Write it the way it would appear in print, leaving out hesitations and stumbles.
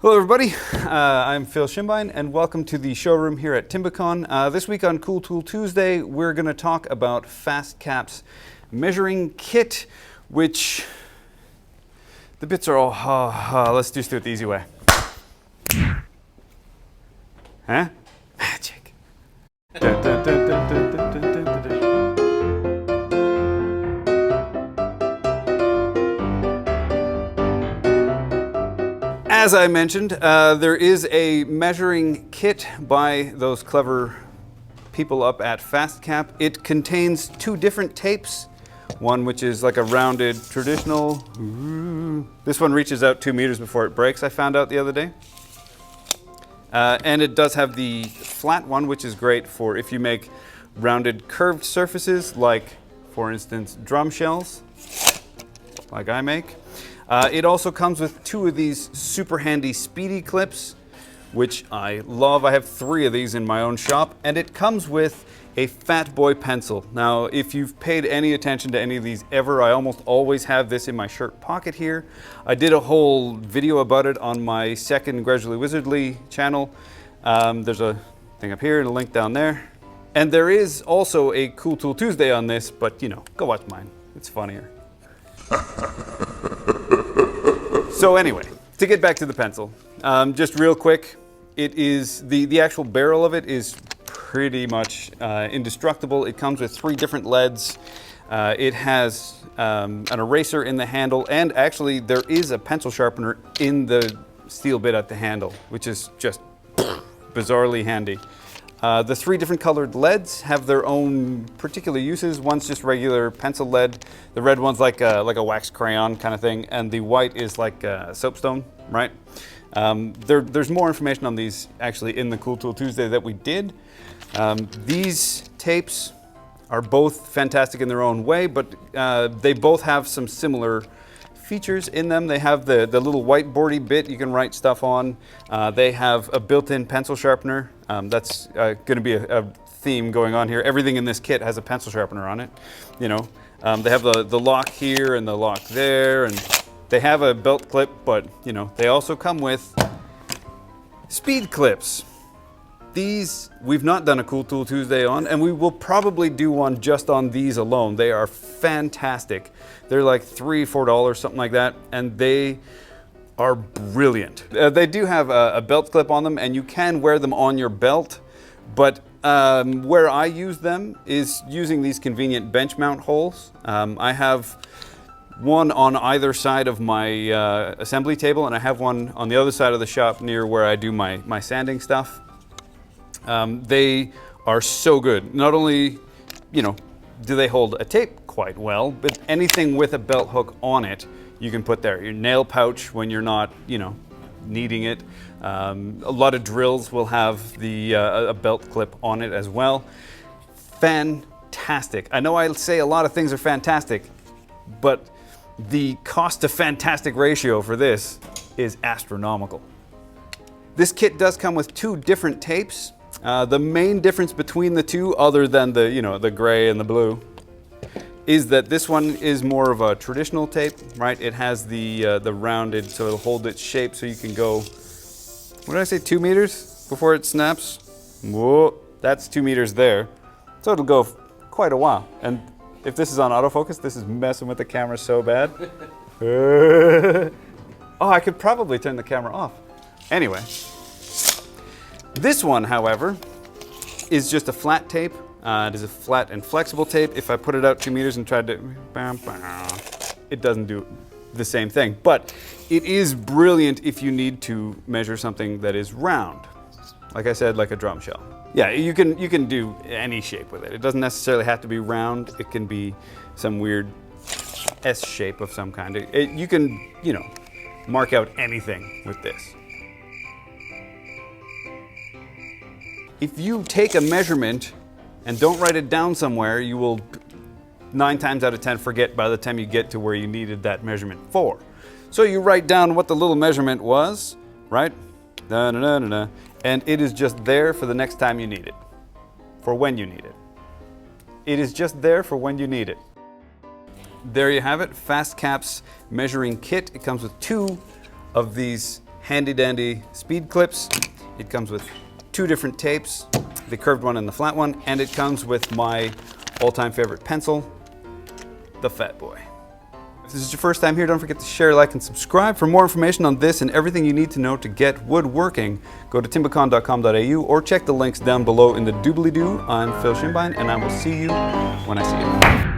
Hello everybody, I'm Phil Shimbine and welcome to the showroom here at Timbecon. This week on Cool Tool Tuesday, we're going to talk about Fastcap's Measuring Kit, which the bits are all, let's just do it the easy way. Huh? Magic. Dun, dun, dun, dun, dun, dun, dun, dun, dun, dun. As I mentioned, there is a measuring kit by those clever people up at Fastcap. It contains two different tapes. One which is like a rounded traditional. This one reaches out 2 meters before it breaks, I found out the other day. And it does have the flat one, which is great for if you make rounded curved surfaces, like, for instance, drum shells, like I make. It also comes with two of these super handy speedy clips, which I love. I have 3 of these in my own shop, and it comes with a Fatboy pencil. Now, if you've paid any attention to any of these ever, I almost always have this in my shirt pocket here. I did a whole video about it on my second Gradually Wizardly channel. There's a thing up here and a link down there. And there is also a Cool Tool Tuesday on this, but you know, go watch mine. It's funnier. So anyway, to get back to the pencil, just real quick, it is the actual barrel of it is pretty much indestructible. It comes with 3 different leads. It has an eraser in the handle, and actually there is a pencil sharpener in the steel bit at the handle, which is just bizarrely handy. The 3 different colored leads have their own particular uses. One's just regular pencil lead. The red one's like a wax crayon kind of thing, and the white is like soapstone, right? There's more information on these actually in the Cool Tool Tuesday that we did. These tapes are both fantastic in their own way, but they both have some similar features in them. They have the little whiteboardy bit you can write stuff on. They have a built-in pencil sharpener. That's going to be a theme going on here. Everything in this kit has a pencil sharpener on it. You know, they have the lock here and the lock there, and they have a belt clip, but you know, they also come with speed clips. These we've not done a Cool Tool Tuesday on, and we will probably do one just on these alone. They are fantastic. They're like $3, $4, something like that, and they are brilliant. They do have a belt clip on them, and you can wear them on your belt, but where I use them is using these convenient bench mount holes. I have one on either side of my assembly table, and I have one on the other side of the shop near where I do my sanding stuff. They are so good. Not only, you know, do they hold a tape quite well, but anything with a belt hook on it, you can put there. Your nail pouch when you're not, you know, needing it. A lot of drills will have a belt clip on it as well. Fantastic. I know I say a lot of things are fantastic, but the cost to fantastic ratio for this is astronomical. This kit does come with 2 different tapes. The main difference between the two, other than the gray and the blue, is that this one is more of a traditional tape, right? It has the rounded, so it'll hold its shape, so you can go, what did I say, 2 meters before it snaps? Whoa, that's 2 meters there. So it'll go quite a while. And if this is on autofocus, this is messing with the camera so bad. Oh, I could probably turn the camera off. Anyway. This one, however, is just a flat tape. It is a flat and flexible tape. If I put it out 2 meters and tried to, it doesn't do the same thing. But it is brilliant if you need to measure something that is round. Like I said, like a drum shell. Yeah, you can do any shape with it. It doesn't necessarily have to be round. It can be some weird S shape of some kind. You can, you know, mark out anything with this. If you take a measurement and don't write it down somewhere, you will 9 times out of 10 forget by the time you get to where you needed that measurement for. So you write down what the little measurement was, right? And it is just there for the next time you need it, for when you need it. It is just there for when you need it. There you have it, Fastcap's Measuring Kit. It comes with 2 of these handy dandy speed clips. It comes with 2 different tapes, the curved one and the flat one, and it comes with my all-time favorite pencil, the Fatboy. If this is your first time here, don't forget to share, like, and subscribe. For more information on this and everything you need to know to get woodworking, go to timbecon.com.au or check the links down below in the doobly-doo. I'm Phil Schimbine, and I will see you when I see you.